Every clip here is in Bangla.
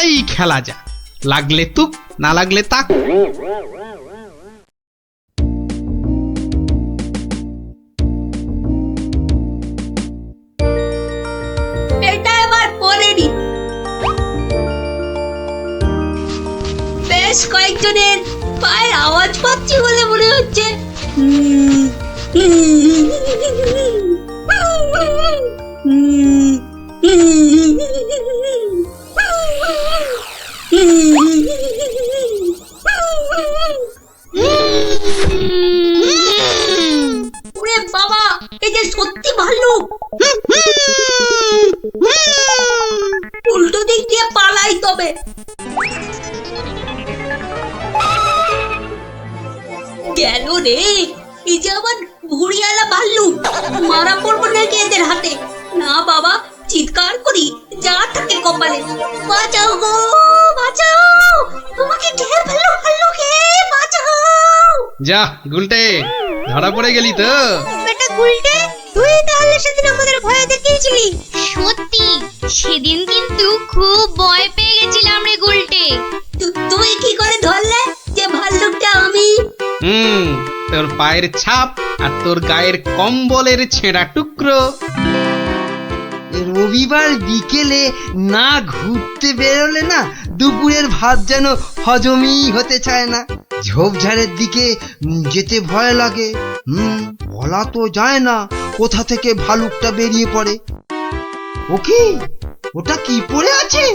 তাই খেলা যা, লাগলে তুক না লাগলে তাক। এটা এবার পরে নি। বেশ কয়েকজনের পায়ের আওয়াজ পাচ্ছি বলে মনে হচ্ছে। ওরে বাবা, এই যে সত্যি ভাল্লুক। উল্টো দিক দিয়ে পালাই তবে। গেল রে, এই যে আবার ভুড়িয়ালা ভাল্লুক। মারা পড়বো নাকি এদের হাতে? না বাবা, চিৎকার করি যা থাকে কপালে। বাঁচাও গো, বাঁচাও, তোমাকে ঘের ফেললো ভাল্লুকে, বাঁচাও। যা গুলটে, ধরা পড়ে গেলি তো। বেটা গুলটে, তুই তাহলে সেদিন আমাদের ভয় দেখিয়েছিলি। সত্যি সেদিন কিন্তু খুব ভয় পেয়ে গেছিলাম রে গুলটে। তুই কি করে ধরলে যে ভাল্লুকটা আমি? তোর পায়ের ছাপ আর তোর গায়ের কম্বলের ছেঁড়া টুকরো। রবিবার বিকেলে না ঘুরতে বেরোলে না দুপুরের ভাত যেন হজমই হতে চায় না। ঝোপঝাড়ের দিকে যেতে ভয় লাগে। বলা তো যায় না কোথা থেকে ভালুকটা বেরিয়ে পড়ে। ও কি, ওটা কি পড়ে আছে?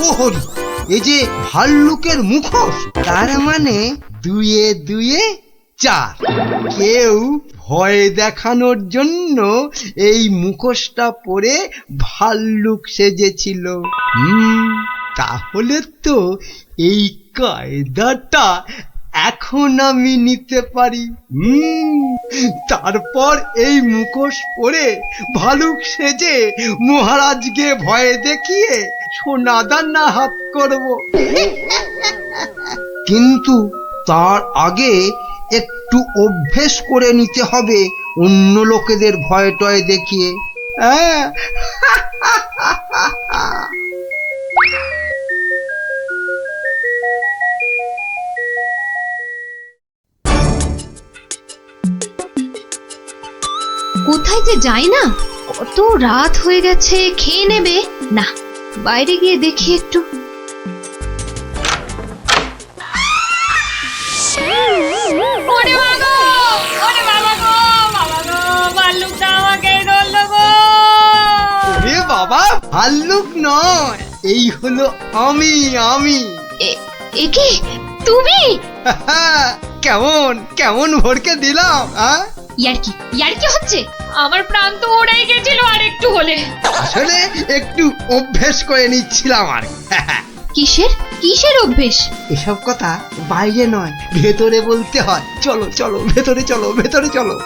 ও হরি, এই যে ভাল্লুকের মুখোশ। তার মানে দুয়ে দুয়ে চার। কেউ ভয় দেখানোর জন্য এই মুখোশটা পরে ভাল্লুক সেজেছিল। তাহলে তো এই কায়দাটা এখন আমি নিতে পারি। তারপর এই মুখোশ পরে ভালুক সেজে মহারাজকে ভয় দেখিয়ে সোনাদানা হাত করব। কিন্তু তার আগে একটু অভ্যেস করে নিতে হবে অন্য লোকেদের ভয় টয় দেখিয়ে। কোথায় যে যাই না, কত রাত হয়ে গেছে। খেয়ে নেবে না, বাইরে গিয়ে দেখি একটু। বাবা, ভাল্লুক নয়, এই হলো আমি। এ কি তুমি? কেমন কেমন ভরকে দিলাম? ইয়ার্কি হচ্ছে? আমার প্রাণ তো ওড়াই গেছিল আর একটু হলে। আসলে একটু অভ্যেস করে নিচ্ছিলাম আর। কিসের অভ্যেস? এসব কথা বাইরে নয়, ভেতরে বলতে হয়। চলো চলো, ভেতরে চলো, ভেতরে চলো।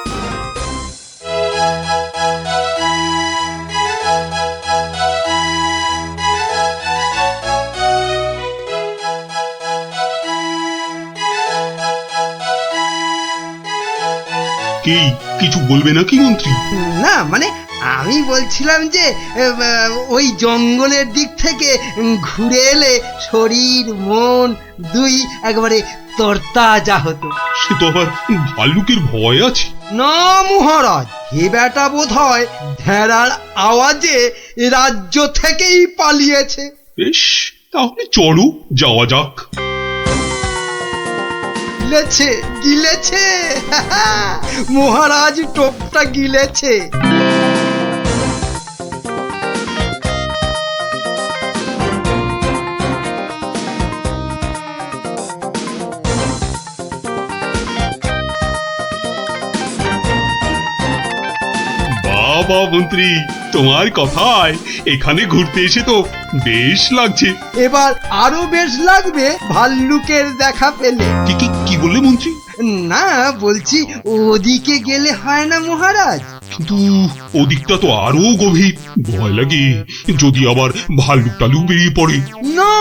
কি কিছু বলবে নাকি মন্ত্রী? না মানে আমি বলছিলাম যে ওই জঙ্গলের দিক থেকে ঘুরে এলে শরীর মন দুই একবারে তরতাজা হতো। সে তো আবার ভাল্লুকের ভয় আছে। না মহারাজ, হে বেটা বোধ হয় ভেড়ার আওয়াজে রাজ্য থেকেই পালিয়েছে। বেশ, তাহলে চলো যাওয়া যাক। গিলেছে মহারাজ, টোপটা গিলেছে। বাবা মন্ত্রী, তোমার কথায় এখানে ঘুরতে এসে তো বেশ লাগছে। এবার আরো বেশ লাগবে ভাল্লুকের দেখা পেলে। কি বললে মন্ত্রী? না বলছি, ওদিকে গেলে হয় না মহারাজ? কিন্তু ওদিকটা তো আরো গভীর। ভয় লাগে যদি আবার ভাল্লুক টালুক বেরিয়ে পড়ে। না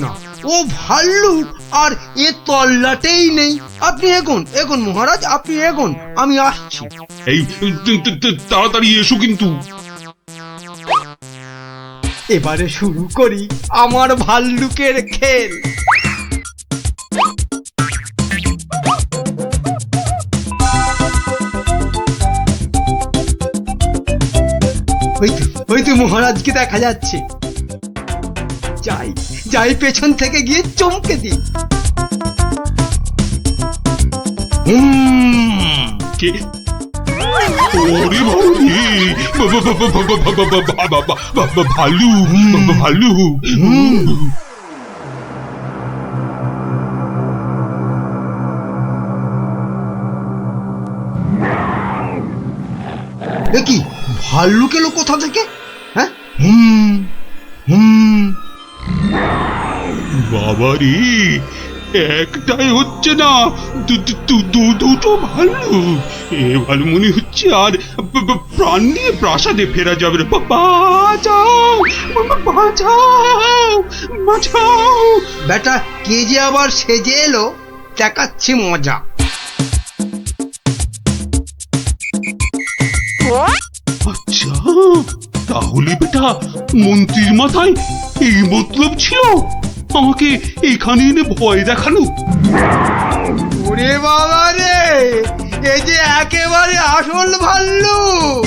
না, ও ভাল্লুক আর এ তল্লাটেই নেই। আপনি এগোন মহারাজ, আপনি এগোন, আমি আসছি। এই তাড়াতাড়ি এসো কিন্তু। এবারে শুরু করি আমার ভাল্লুকের খেল। ওই তো মহারাজকে দেখা যাচ্ছে। যাই যাই পেছন থেকে গিয়ে চমকে দিই। কে ওরে বাবারে, ভালু ভালু। কি ভাল্লুক এলো কোথা থেকে? হ্যাঁ, হুম হুম। বাবারে, একটাই হচ্ছে না, দুটো ভাল্লুক। এবার মনে হচ্ছে আর প্রাণ নিয়ে প্রাসাদে ফেরা যাবে না। বাঁচাও, বাঁচাও, বাঁচাও। বেটা কে যে আবার সেজে এলো, দেখাচ্ছি মজা। আচ্ছা, তাহলে বেটা মন্ত্রীর মাথায় এই মতলব ছিল আমাকে এখানে এনে ভয় দেখানো। ওরে বাবা রে, এই যে একেবারে আসল ভাল্লুক।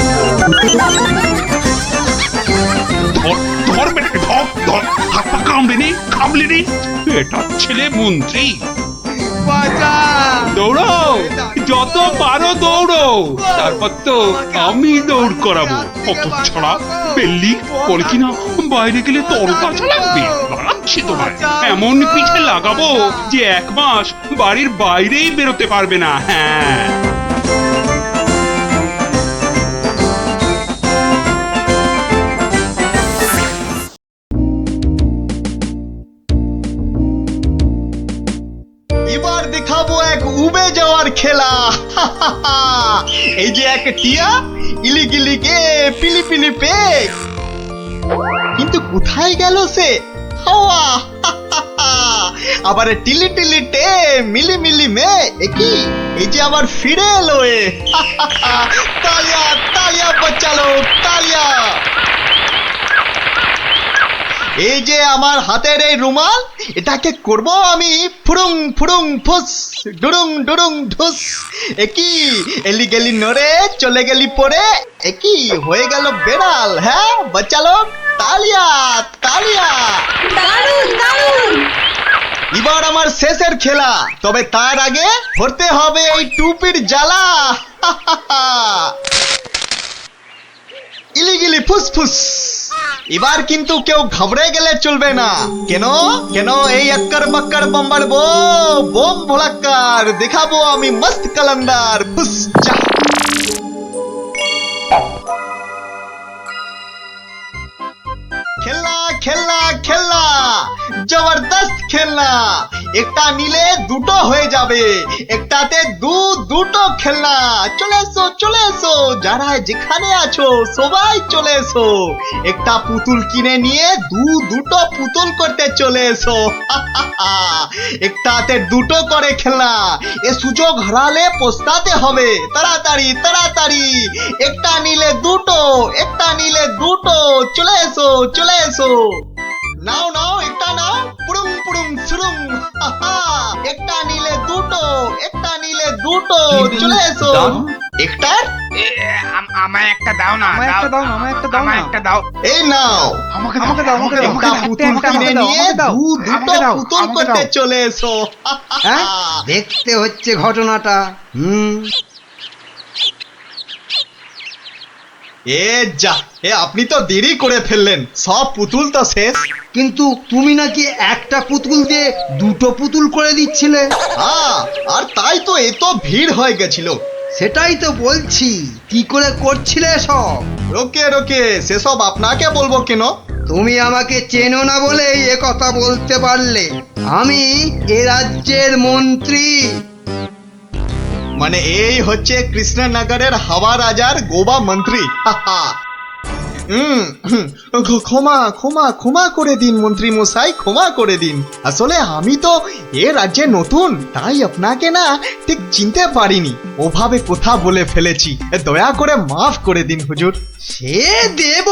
ধর বেটা, ধর, হাত পা কামড়ে নে। বেটার ছেলে মন্ত্রী, বাঁচা। দৌড়াও, যত পারো দৌড়ো, তারপর তো আমি দৌড় করাবো। কত ছড়া পেল্লি পরে কিনা বাইরে গেলে তরতাজা লাগবে। বাড়াচ্ছি তোমার, এমন পিঠে লাগাবো যে 1 মাস বাড়ির বাইরেই বেরোতে পারবে না। হ্যাঁ, এবার দেখাবো এক উবে যাওয়ার খেলা। এই যে এক টিয়া, ইলিগিলি গে পিলি পিলি পে, কিন্তু কোথায় গেল সে হাওয়া? আবার টিলি টিলি টে মিলি মিলি মে, একই এই যে আবার ফিরে এলো এ। তালিয়া তালিয়া বাচ্চালো, তালিয়া। এই যে আমার হাতের এই রুমাল, এটাকে করব আমি ফুরুং ফুরুং ফুস, ডুরুং ডুরুং ঢুস। একই এলি গেলি নড়ে, চলে গেলি পরে, একই হয়ে গেল বেড়াল। হ্যাঁ বাচ্চালো, তালিয়া তালিয়া। দারুণ দারুণ। এবার আমার শেষের খেলা, তবে তার আগে ধরতে হবে এই টুপির জ্বালা। ইলিগিলি ফুসফুস। এবার কিন্তু কেউ ঘাবড়ে গেলে চলবে না। কেন কেন এই আক্কার বাক্কার বম্বার বোম ভোলাক্কার দেখাবো আমি মস্ত কালান্দার। ফুস যা। খেলনা খেলনা খেলনা, জবরদস্ত খেলনা। একটা নিলে দুটো হয়ে যাবে, একটাতে দুটো খেলনা। চলে এসো চলে এসো, যারা যেখানে আছো সবাই চলে এসো। একটা পুতুল কিনে নিয়ে দুটো পুতুল করতে চলে এসো। একটাতে দুটো করে খেলনা, এ সুযোগ হারালে পস্তাতে হবে। তাড়াতাড়ি তাড়াতাড়ি, একটা নিলে দুটো, একটা নিলে দুটো। চলে এসো চলে এসো। নাও নাও, একটা নাও, পুরুং পুরুং সুরুং। একটা নিলে দুটো, একটা নিলে দুটো। চলে এসো। একটার আমায় একটা দাও না, আমায় একটা দাও না, আমায় একটা দাও না, একটা দাও। এই নাও, আমাকে দাও, আমাকে দাও, একটা পুতুল কিনে নিয়ে দুটো পুতুল করতে চলে এসো। হ্যাঁ, দেখতে হচ্ছে ঘটনাটা। এ যা, এ আপনি তো দেরি করে ফেললেন, সব পুতুল তো শেষ। কিন্তু তুমি নাকি একটা পুতুল দিয়ে দুটো পুতুল করে দিচ্ছিলে। আর তাই তো এত ভিড় হয়ে গেছিল। সেটাই তো বলছি, কি করে করছিলে সব? রোকে রোকে, সেসব আপনাকে বলবো কেন? তুমি আমাকে চেনো না বলেই এ কথা বলতে পারলে। আমি এ রাজ্যের মন্ত্রী। মানে এই হচ্ছে কৃষ্ণনগরের হাওয়া রাজার গোবা মন্ত্রী। ক্ষমা ক্ষমা ক্ষমা করে দিন মন্ত্রী মশাই, ক্ষমা করে দিন। আসলে আমি তো এ রাজ্যে নতুন, তাই আপনাকে না ঠিক চিনতে পারিনি, ওভাবে কথা বলে ফেলেছি, দয়া করে মাফ করে দিন হুজুর। সে দেব,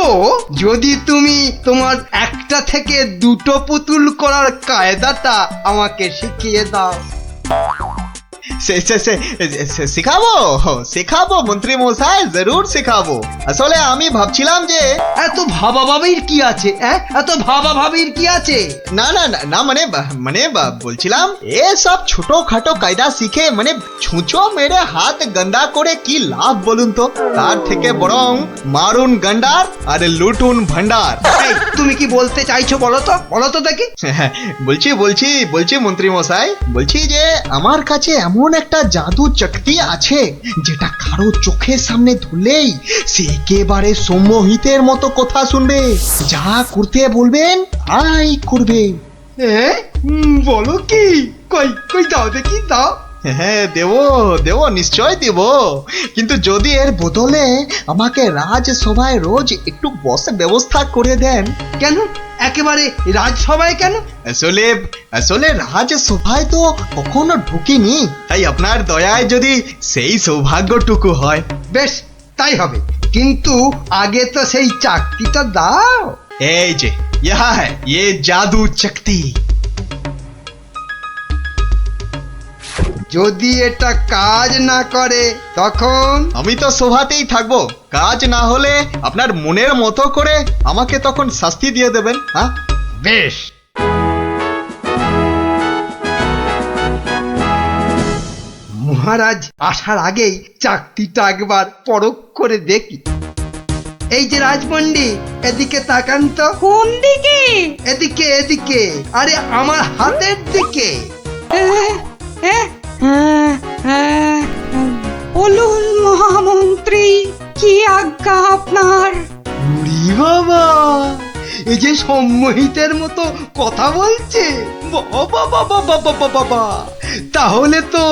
যদি তুমি তোমার একটা থেকে দুটো পুতুল করার কায়দাটা আমাকে শিখিয়ে দাও। শেখাবো শেখাবো মন্ত্রী মশাই, জরুর শেখাবো। আসলে আমি ভাবছিলাম যে এত ভাবাভাবির কি আছে? এত ভাবাভাবির কি আছে? না না না না, মানে বলছিলাম এসব ছোটখাটো কায়দা শিখে মানে ছুঁচো মেরে হাত গন্ডা করে কি লাভ বলুন তো? তার থেকে বরং মারুন গন্ডার আর লুটুন ভান্ডার। এই, তুমি কি বলতে চাইছো বলো তো দেখি। বলছি মন্ত্রী মশাই, বলছি যে আমার কাছে এমন একটা জাদু শক্তি আছে যেটা কারো চোখের সামনে ধরলেই সে একেবারে সম্মোহিতের মতো কথা শুনবে, যা করতে বলবেন তাই করবে। বলো কি? কই দাও দেখি, দাও। হ্যাঁ দেব নিশ্চয় দেব, কিন্তু যদি এর বদলে আমাকে রাজসভায় রোজ একটু বসে ব্যবস্থা করে দেন। কেন একেবারে রাজসভায় কেন? আসলে রাজসভায় তো কখনো ঢুকিনি, তাই আপনার দয়ায় যদি সেই সৌভাগ্যটুকু হয়। বেশ, তাই হবে, কিন্তু আগে তো সেই চাকরিটা দাও। এই যে ইহা হ্যায় ये জাদু শক্তি। যদি এটা কাজ না করে তখন? আমি তো সভাতেই থাকবো, কাজ না হলে আপনার মনের মতো করে আমাকে তখন শাস্তি দিয়ে দেবেন। হ্যাঁ বেশ। মহারাজ আসার আগেই চাকতিটা একবার পরখ করে দেখি। এই যে রাজপণ্ডিত, এদিকে তাকান তো। কোন দিকে? এদিকে, আরে আমার হাতের দিকে। বলুন মহামন্ত্রী, কি আজ্ঞা আপনার? উরি বাবা, এই যে সম্মোহিতের মতো কথা বলছে, বাবা, তাহলে তো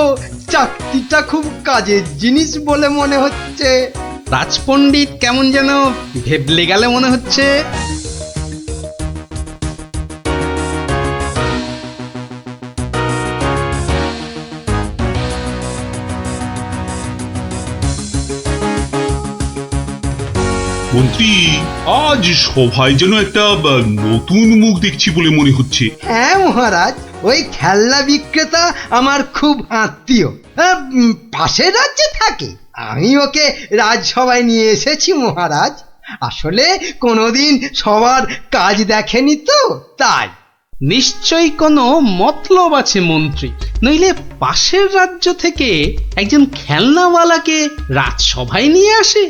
চাকতিটা খুব কাজের জিনিস বলে মনে হচ্ছে। রাজপণ্ডিত কেমন যেন ভেবলে গেলে মনে হচ্ছে। মন্ত্রী, আজ সভায় যেন একটা নতুন মুখ দেখছি বলে মনে হচ্ছে। হ্যাঁ মহারাজ, ওই খেলনা বিক্রেতা আমার খুব আত্মীয়, পাশের রাজ্যে থাকে। আমি ওকে রাজসভায় নিয়ে এসেছি মহারাজ। আসলে কোনোদিন সবার কাজ দেখেনি তো, তাই। নিশ্চয়ই কোনো মতলব আছে মন্ত্রী, নইলে পাশের রাজ্য থেকে একজন খেলনাওয়ালাকে রাজসভায় নিয়ে আসে।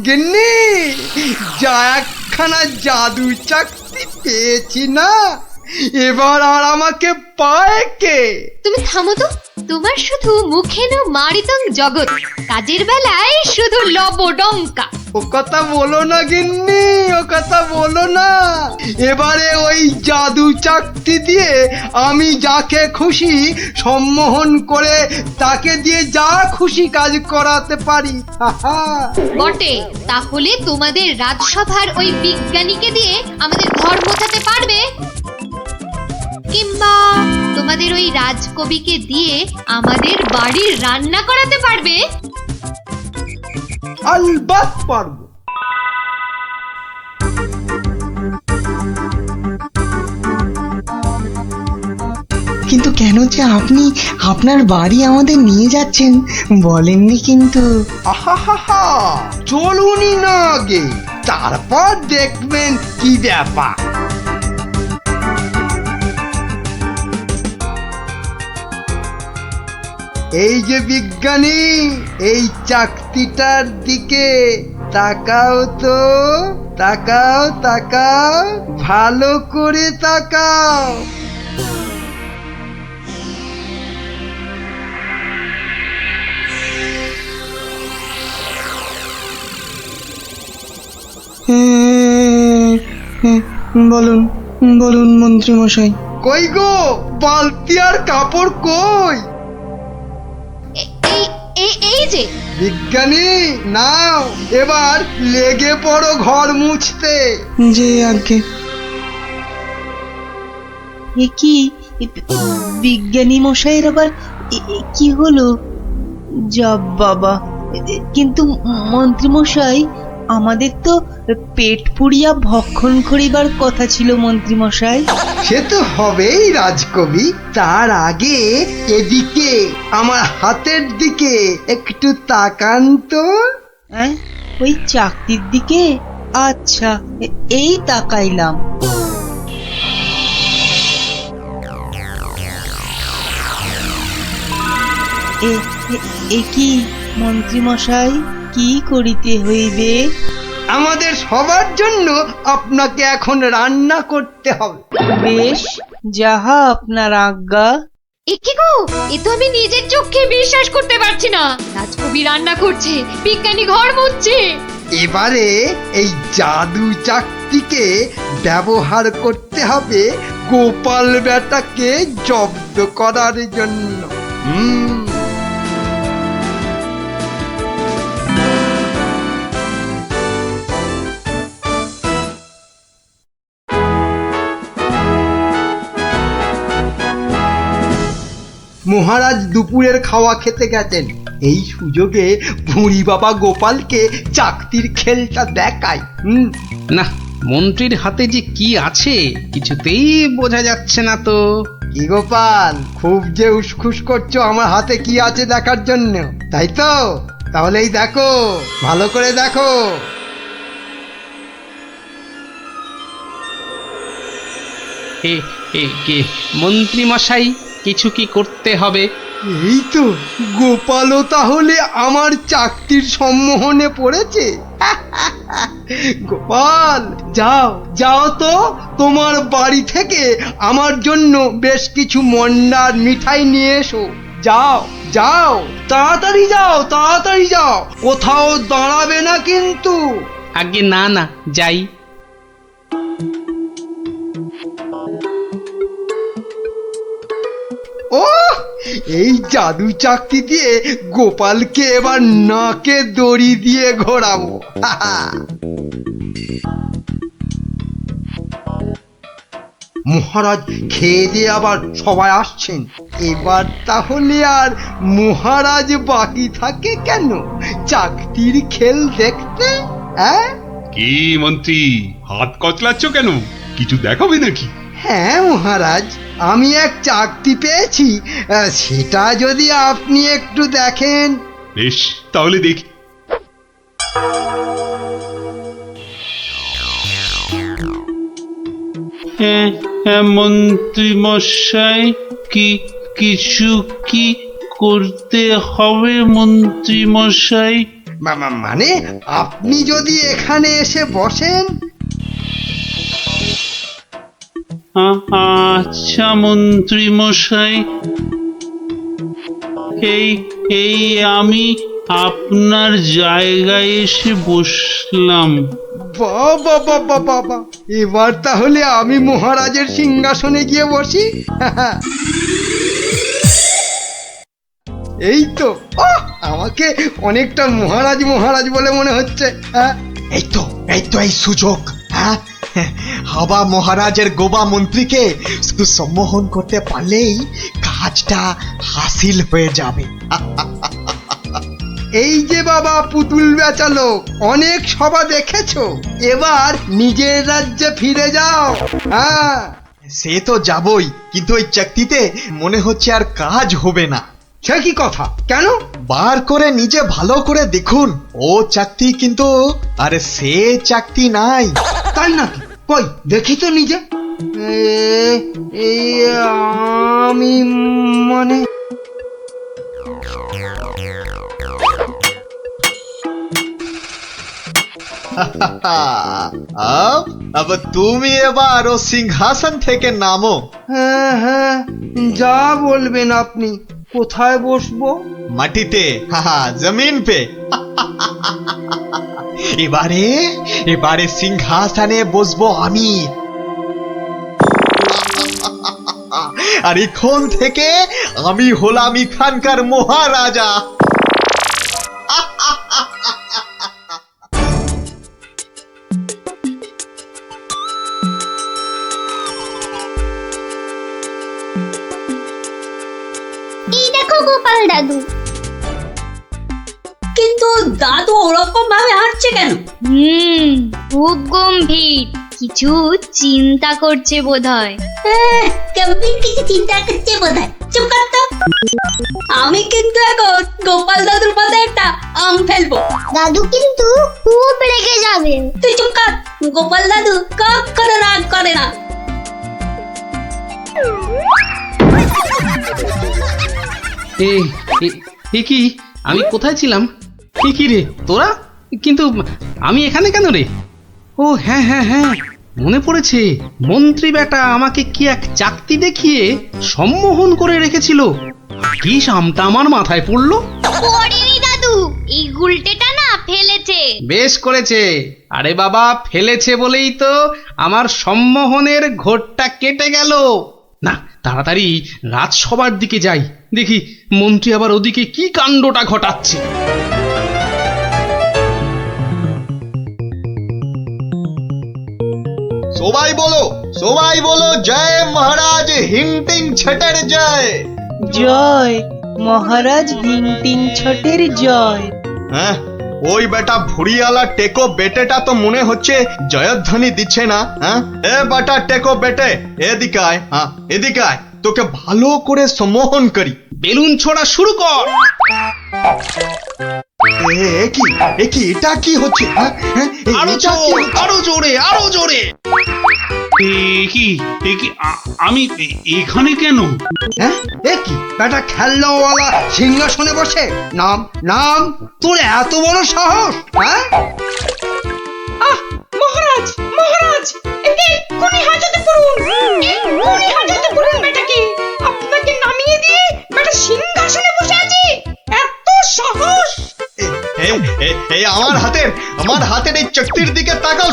গিন্নি, যা একখানা জাদু চাকতি পেয়েছি না, এবার আর আমাকে পায় কে? তুমি থামো তো, তোমার শুধু মুখেন মারিতং জগৎ, কাজের বেলায় শুধু লবডঙ্কা। ও কথা বলো না গিন্নি, ও কথা বলো না। এবারে ওই জাদু চাকতি দিয়ে আমি যাকে খুশি সম্মোহন করে তাকে দিয়ে যা খুশি কাজ করাতে পারি। বটে, তাহলে তোমাদের রাজসভার ওই বিজ্ঞানীকে দিয়ে আমাদের ঘর মোছাতে পারবে? কিংবা তোমাদের ওই রাজকবিকে দিয়ে আমাদের বাড়ির রান্না করাতে পারবে? আলবাত পারবো। কিন্তু কেন যে আপনি আপনার বাড়ি আমাদের নিয়ে যাচ্ছেন বলেননি কিন্তু। আহা, চলুনি না আগে, তারপর দেখবেন কি ব্যাপার। এই যে বিজ্ঞানী, এই চাকতিটার দিকে তাকাও তো, তাকাও, ভালো করে তাকাও। বলুন মন্ত্রী মশাই। কই গো, বালতি আর কাপড় কই? এই যে বিজ্ঞানী নাও এবার লেগে পড়ো ঘর মুছতে। যে আগে এ কি বিজ্ঞানী মশাইয়ের আবার কি হলো? যা বাবা, কিন্তু মন্ত্রী মশাই, আমাদের তো পেট পুড়িয়া ভক্ষণ করিবার কথা ছিল মন্ত্রী মশাই। সে তো হবেই রাজকবি, তার আগে এদিকে আমার হাতের দিকে একটু তাকান তো। হ্যাঁ, ওই চাকতির দিকে? আচ্ছা, এই তাকাইলাম। এ কি মন্ত্রী মশাই, কি করিতে হইবে? আমাদের সবার জন্য আপনাকে এখন রান্না করতে হবে। বেশ, যাহা আপনার আজ্ঞা। এ কি গো, এ তো আমি নিজের চোখে বিশ্বাস করতে পারছি না। রাজকবি রান্না করছে, বিজ্ঞানী ঘর মুছছে। এবারে এই জাদু চাকতিকে ব্যবহার করতে হবে গোপাল বেটাকে জব্দ করার জন্য। মহারাজ দুপুরের খাওয়া খেতে গেছেন, এই সুযোগে ভুঁড়ি বাবা গোপালকে চাকতির খেলটা দেখায়। না, মন্ত্রীর হাতে যে কি আছে কিছুতেই বোঝা যাচ্ছে না তো। কি গোপাল, খুব যে উসখুস করছো আমার হাতে কি আছে দেখার জন্য, তাই তো? তাহলেই দেখো, ভালো করে দেখো। কে মন্ত্রী মশাই, কিছু কি করতে হবে? এই তো, গোপালও তাহলে আমার চাকতির সম্মোহনে পড়েছে। গোপাল, যাও যাও তো, তোমার বাড়ি থেকে আমার জন্য বেশ কিছু মন্ডার মিঠাই নিয়ে এসো। যাও যাও, তাড়াতাড়ি যাও, তাড়াতাড়ি যাও, কোথাও দাঁড়াবে না কিন্তু। আগে না না, যাই। ও, এই জাদু চাকতি দিয়ে গোপালকে এবার নাকে দড়ি দিয়ে ঘোরাবো। মহারাজ খেয়ে দিয়ে আবার সবাই আসছেন, এবার তাহলে আর মহারাজ বাকি থাকে কেন চাকতির খেল দেখতে? কি মন্ত্রী, হাত কচলাচ্ছ কেন? কিছু দেখাবে নাকি? হ্যাঁ মহারাজ, আমি এক চাকতি পেয়েছি, সেটা যদি আপনি একটু দেখেন। বেশ, তাহলে দেখি। মন্ত্রী মশাই, কিছু কি করতে হবে মন্ত্রী মশাই? মানে আপনি যদি এখানে এসে বসেন। আচ্ছা মন্ত্রী মশাই, এই আমি আপনার জায়গায় এসে বসলাম। বাবা বাবা বাবা, এবার তাহলে আমি মহারাজের সিংহাসনে গিয়ে বসি। এই তো, আমাকে অনেকটা মহারাজ মহারাজ বলে মনে হচ্ছে। এই তো এই সুযোগ। হ্যাঁ, হাবা মহারাজের গোবা মন্ত্রীকে শুধু সম্মোহন করতে পারলেই কাজটা হাসিল হয়ে যাবে। এই যে বাবা পুতুল বেচালো, অনেক সভা দেখেছো, এবার নিজের রাজ্যে ফিরে যাও। হ্যাঁ, সে তো যাবই, কিন্তু ওই চাকতিতে মনে হচ্ছে আর কাজ হবে না। সে কি কথা, কেন? বার করে নিজে ভালো করে দেখুন, ও চাকতি কিন্তু আর সে চাকতি নাই। তাই নাকি? কই দেখি তো নিজে। এই আমি মানে अब তুমি এবার ও সিংহাসন থেকে নামো। হ্যাঁ হ্যাঁ, যা বলবেন আপনি। কোথায় বসবো? মাটিতে, জমিন পে। এবারে সিংহাসনে বসবো আমি। আর এখন থেকে আমি হলাম এখানকার মহারাজা। গোপাল দাদু। কিন্তু দাদু ওরকম ভাবে হাঁটছে কেন? খুব গম্ভীর, কিছু চিন্তা করছে বোধহয়। গম্ভীর কিছু চিন্তা করছে বোধহয়। চুপ কর তো। আমি কিন্তু এখন গোপাল দাদুর মাথায় একটা আম ফেলবো। দাদু কিন্তু খুব রেগে যাবে। তুই চুপ কর। গোপাল দাদু কখনো রাগ করে না। এ কি, আমি কোথায় ছিলাম? কি রে তোরা? কিন্তু আমি এখানে কেন রে? ও হ্যাঁ হ্যাঁ হ্যাঁ, মনে পড়েছে। মন্ত্রী বেটা আমাকে কি এক চাকতি দেখিয়ে সম্মোহন করে রেখেছিল। কি সামটা আমার মাথায় পড়লো। পড়েনি দাদু, এই গুলটেটা না ফেলেছে। বেশ করেছে। আরে বাবা, ফেলেছে বলেই তো আমার সম্মোহনের ঘোরটা কেটে গেল। না, তাড়াতাড়ি রাজসভার দিকে যাই, দেখি মন্ত্রী আবার ওদিকে কি কাণ্ডটা ঘটাচ্ছে। সবাই বলো জয় মহারাজ হিংটিং ছটের জয়। জয় মহারাজ হিংটিং ছটের জয়। হ্যাঁ, ওই বেটা ভুড়িয়ালা টেকো বেটেটা তো মনে হচ্ছে জয়ধ্বনি দিচ্ছে না। হ্যাঁ, এ বেটা টেকো বেটে, এদিকে আয়। হ্যাঁ, এদিকে আয়, তোকে ভালো করে সম্মোহন করি। বেলুন ছোড়া শুরু কর। এটা কি হচ্ছে? আরো জোর, আরো জোরে, আরো জোরে। আমি এখানে কেন? হ্যাঁ, এ কি বেটা খেলনাওয়ালা সিংহাসনে বসে? নাম নাম, তোর এত বড় সাহস? হ্যাঁ, মহারাজ মহারাজ, এক্ষুনি হাজতে পড়ুন, এক্ষুনি হাজতে পড়ুন বেটাকে। আপনাকে নামিয়ে দিয়ে বেটা সিংহাসনে বসে আছে, এত সাহস! আমার হাতের এই চকতির দিকে তাকাও।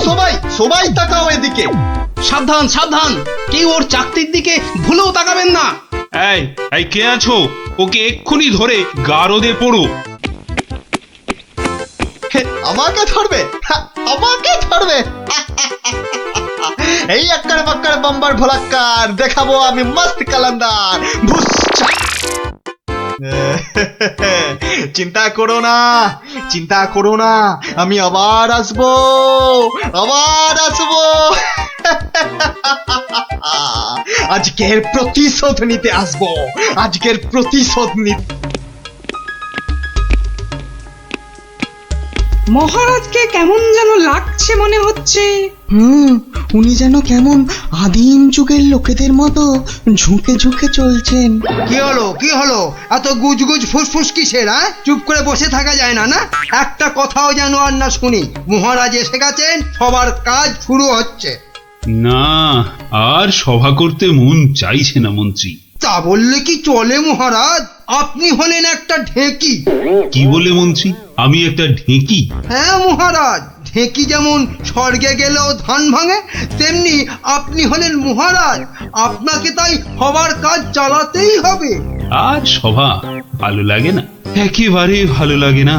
সবাই তাকাও এদিকে। সাবধান সাবধান, কেউ ওর চাকতির দিকে ভুলেও তাকাবেন না। এই কে আছো? ওকে এক্ষুনি ধরে গারদে পড়ো। আমাকে ধরবে? এই আক্কার বাক্কার বাম্বার ভোলাক্কার দেখাবো আমি মস্ত কালান্দার। চিন্তা করো না, আমি আবার আসবো। আজকের প্রতিশোধ নিতে আসবো। মহারাজকে কেমন যেন লাগছে মনে হচ্ছে। উনি যেন কেমন আদিম যুগের লোকেদের মতো ঝুঁকে ঝুঁকে চলছেন। কি হলো এত গুজগুজ ফুসফুস কিসের? চুপ করে বসে থাকা যায় না? একটা কথাও যেন আর না শুনি। মহারাজ এসে গেছেন, সবার কাজ শুরু হচ্ছে। না, আর সভা করতে মন চাইছে না মন্ত্রী। তা বললে কি চলে মহারাজ? আপনি হলেন একটা ঢেঁকি। কি বলে মন্ত্রী? আমি একটা ঢেঁকি? হ্যাঁ মহারাজ, ঢেঁকি যেমন স্বর্গে গেলেও ধান ভাঙে, তেমনি আপনি হলেন মহারাজ। আপনাকে তাই সবার কাজ চালাতেই হবে। আর সভা ভালো লাগে না, একেবারে ভালো লাগে না।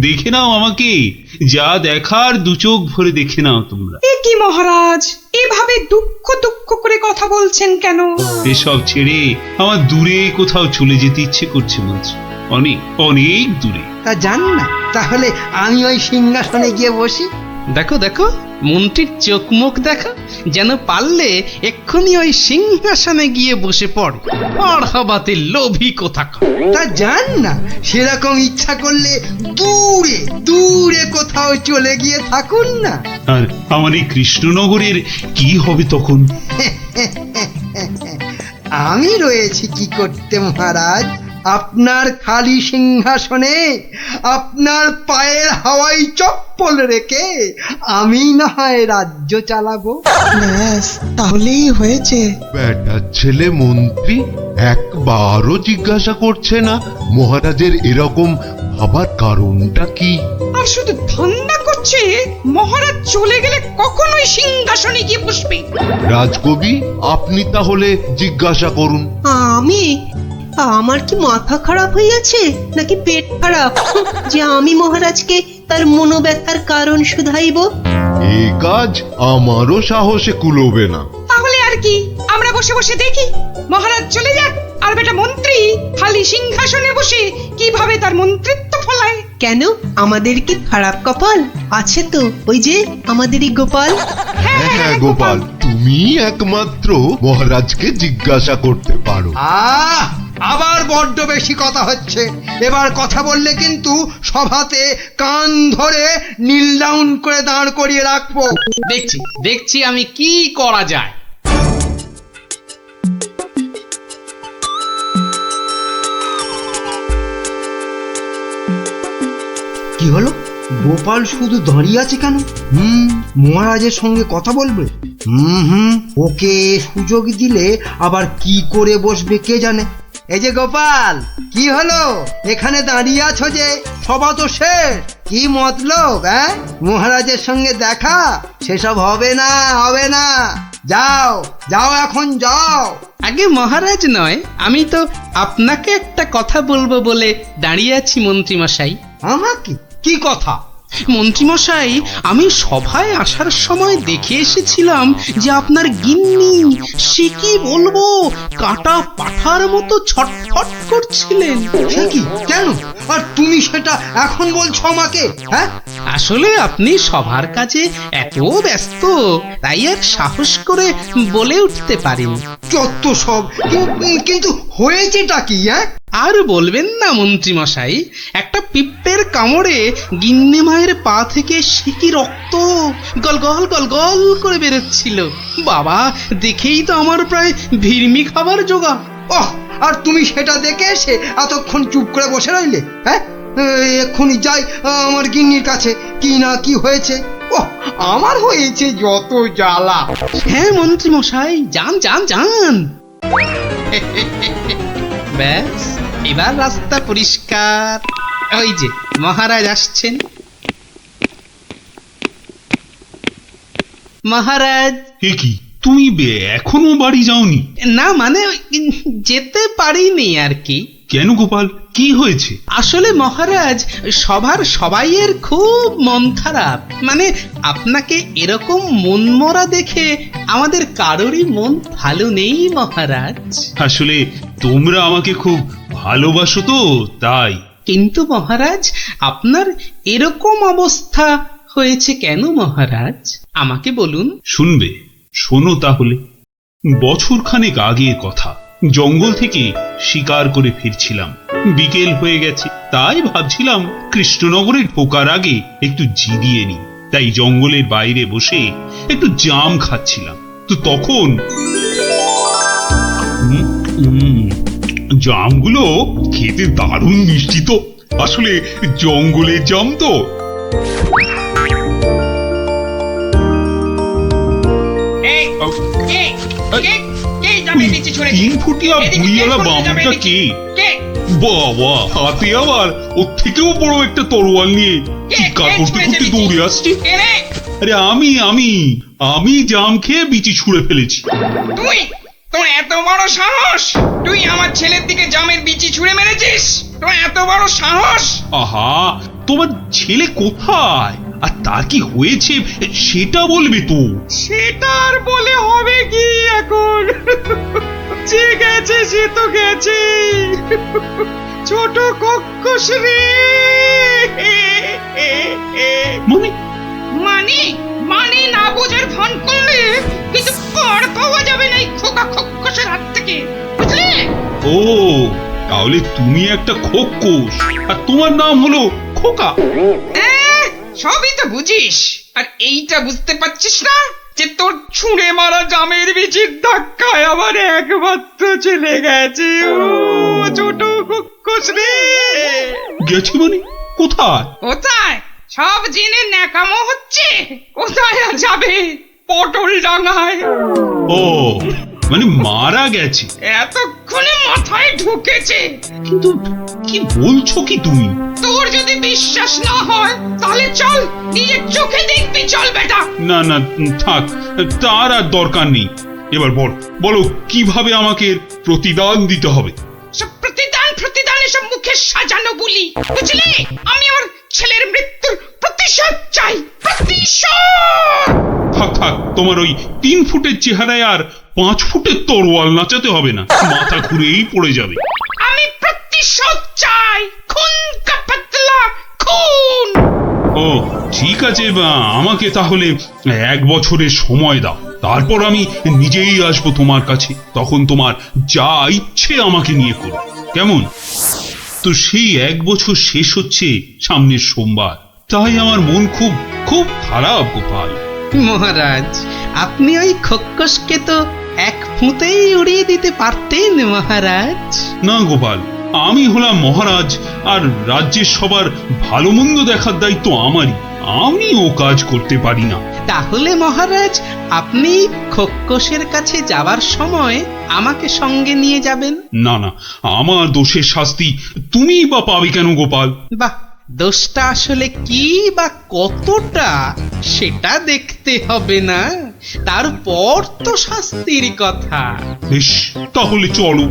দেখে নাও আমাকে, যা দেখার দু চোখ ভরে দেখে নাও তোমরা। এ কি মহারাজ, এভাবে দুঃখ করে কথা বলছেন কেন? এসব ছেড়ে আমার দূরে কোথাও চলে যেতে ইচ্ছে করছে মন্ত্রী, অনেক দূরে। তা জান না, তাহলে আমি ওই সিংহাসনে গিয়ে বসি। দেখো মন্ত্রীর চোখ মুখ দেখো, যেন পারলে এক্ষুনি ওই সিংহাসনে গিয়ে বসে পড়ে। পড়াবাতে লোভী কোথাকার। তা জান না, সেরকম ইচ্ছা করলে দূরে কোথাও চলে গিয়ে থাকুন না। আর আমার এই কৃষ্ণনগরের কি হবে তখন? আমি রয়েছি কি করতে মহারাজ? আপনার খালি সিংহাসনে আপনার পায়ের হাওয়াই চপ্পল রেখে আমি না হয় রাজ্য চালাবো। ব্যাস, তাহলেই হয়েছে। বেটার ছেলে মন্ত্রী একবারও জিজ্ঞাসা করছে না মহারাজের এরকম ভাবার কারণটা কি। আর শুধু ধান্দা করছে মহারাজ চলে গেলে কখনোই সিংহাসনে গিয়ে বসবে। রাজকবি, আপনি তাহলে জিজ্ঞাসা করুন। আমার কি মাথা খারাপ হইয়াছে নাকি পেট খারাপ যে আমি মহারাজকে তার মনোব্যথার কারণ শুধাইব? এই কাজ আমারও সাহসে কুলোবে না। তাহলে আর কি, আমরা বসে দেখি। মহারাজ চলে যাক আর বেটা মন্ত্রী খালি সিংহাসনে বসে কিভাবে তার মন্ত্রিত্ব ফলায়। কেন আমাদের কি খারাপ কপাল আছে? তো ওই যে আমাদেরই গোপাল। হ্যাঁ হ্যাঁ গোপাল, তুমি একমাত্র মহারাজকে জিজ্ঞাসা করতে পারো। আবার বড্ড বেশি কথা হচ্ছে। এবার কথা বললে কিন্তু সভাতে কান ধরে নীল ডাউন করে দাঁড় করিয়ে রাখবো। দেখছি দেখছি আমি কি করা যায়। কি হলো? গোপাল শুধু দাঁড়িয়ে আছে কেন? মহারাজের সঙ্গে কথা বলবে। ওকে সুযোগ দিলে আবার কি করে বসবে কে জানে। এই যে গোপাল, কি হলো? এখানে দাঁড়িয়ে আছো যে? সভা তো শেষ, কি মতলব? মহারাজের সঙ্গে দেখা? সেসব হবে না, হবে না। যাও যাও, এখন যাও। আগে মহারাজ নয়, আমি তো আপনাকে একটা কথা বলবো বলে দাঁড়িয়ে আছি মন্ত্রী মশাই। আমাকে? কি কথা? মন্ত্রীমশাই, আমি সভায় আসার সময় দেখে এসেছিলাম যে আপনার গিন্নি, সে কি বলবো, কাটা পাঠার মতো ছটফট করছিলেন। সে কি? কেন? আর তুমি সেটা এখন বলছো আমাকে? আসলে আপনি সভার কাজে এত ব্যস্ত, তাই আর সাহস করে বলে উঠতে পারিনি। যত সব। কিন্তু হয়েছেটা কি? আর বলবেন না মন্ত্রীমশাই, একটা পিঁপড়ের কামড়ে গিন্নি মায়ের পা থেকে সিকি রক্ত গল গল গল গল করে বেরোচ্ছিল। বাবা, দেখেই তো আমার প্রায় ভিড়মি খাবার জোগাড়। আর তুমি সেটা দেখে এসে এতক্ষণ চুপ করে বসে রইলে? এক্ষুনি যাই আমার গিন্নির কাছে, কি না কি হয়েছে। আমার হয়েছে যত জ্বালা। হ্যাঁ মন্ত্রীমশাই, যান যান যান। ব্যাস, এবার রাস্তা পরিষ্কার। ওই যে মহারাজ আসছেন। মহারাজ। কি তুমি এখনো বাড়ি যাওনি? না মানে যেতে পারিনি আর কি। কেন গোপাল, কি হয়েছে? আসলে মহারাজ, সবার সবাইয়ের খুব মন খারাপ। মানে আপনাকে এরকম মন মরা দেখে আমাদের কারোরই মন ভালো নেই মহারাজ। আসলে তোমরা আমাকে খুব ভালোবাসো তো, তাই। কিন্তু মহারাজ, আপনার এরকম অবস্থা হয়েছে কেন মহারাজ? আমাকে বলুন। শুনবে? শোনো তাহলে। বছরখানেক আগের কথা। জঙ্গল থেকে শিকার করে ফিরছিলাম, বিকেল হয়ে গেছে। তাই ভাবছিলাম কৃষ্ণনগরে ঢোকার আগে একটু জিরিয়ে নি। তাই জঙ্গলের বাইরে বসে একটু জাম খাচ্ছিলাম। তো তখন জামগুলো খেতে দারুণ মিষ্টি তো। আসলে জঙ্গলের জাম তো। তিন ফুটিয়া বুড়িয়ালা বামুনটা কে? বাবা, হাতে আবার ওর থেকেও বড় একটা তরোয়াল নিয়ে চিৎকার করতে করতে দৌড়ে আসছে। আরে আমি জাম খেয়ে বিচি ছুঁড়ে ফেলেছি। তুই? তোর এত বড় সাহস? তুই আমার ছেলের দিকে জামের বিচি ছুঁড়ে মেরেছিস? তোর এত বড় সাহস? আহা, তোমার ছেলে কোথায় আর তার কি হয়েছে সেটা বলবে তো। সেটা আর বলে হবে কি এখন? যে গেছে সে তো গেছে। ছোট কক্ষশ্রী। মানে না বোঝার ভান করলে কিন্তু পার পাওয়া যাবে না এই খোকা খক্ষসের হাত থেকে, বুঝলে? ও, তাহলে তুমি একটা খোকস আর তোমার নাম হলো খোকা। সবই তো বুঝিস, আর এইটা বুঝতে পারছিস না যে তোর ছুঁড়ে মারা জামের বিচির ধাক্কায় আবার একমাত্র চলে গেছে। ও ছোট খক্ষস রে। গেছে মানে? কোথায়? কোথায় সব জেনে ন্যাকামো হচ্ছে? কোথায় আর যাবে? পটল ডাঙায়। ও, মানে মারা গেছে? এতক্ষণে মাথায় ঢুকেছে। কিন্তু কি বলছো কি তুমি? তোর যদি বিশ্বাস না হয় তাহলে চল, নিজের চোখে দেখবি। চল বেটা। না না, থাক, তার আর দরকার নেই। এবার বলো কিভাবে আমাকে প্রতিদান দিতে হবে? সব প্রতিদান এসব মুখে সাজানো বলি, বুঝলি? আমি আমার ছেলের মৃত্যুর প্রতিশোধ চাই। প্রতিশোধ। থাক তোমার ওই 3 ফুটের চেহারায় আর 5 ফুটের তরোয়াল নাচাতে হবে না, মাথা ঘুরেই পড়ে যাবে। আমি প্রতিশোধ চাই, খুন কা বদলা, খুন। ও ঠিক আছে, আমাকে তাহলে 1 বছরের সময় দাও, তারপর আমি নিজেই আসবো তোমার কাছে। তখন তোমার যা ইচ্ছে আমাকে নিয়ে করো, কেমন? তো সেই 1 বছর শেষ হচ্ছে সামনের সোমবার, তাই আমার মন খুব খুব খারাপ গোপাল। মহারাজ, আপনি ওই খোক্কসকে তো 1 ফুঁতেই উড়িয়ে দিতে পারতেন মহারাজ। না গোপাল, আমি হলাম মহারাজ, আর রাজ্যের সবার ভালো মন্দ দেখার দায়িত্ব আমারই। আমি ও কাজ করতে পারি না। তাহলে মহারাজ, আপনি খোক্কসের কাছে যাবার সময় আমাকে সঙ্গে নিয়ে যাবেন। না না, আমার দোষের শাস্তি তুমি বা পাবে কেন গোপাল? বাহ, দোষটা আসলে কি বা কতটা সেটা দেখতে হবে না, তারপর তো শাস্তির কথা। বেশ, তাহলে চলো।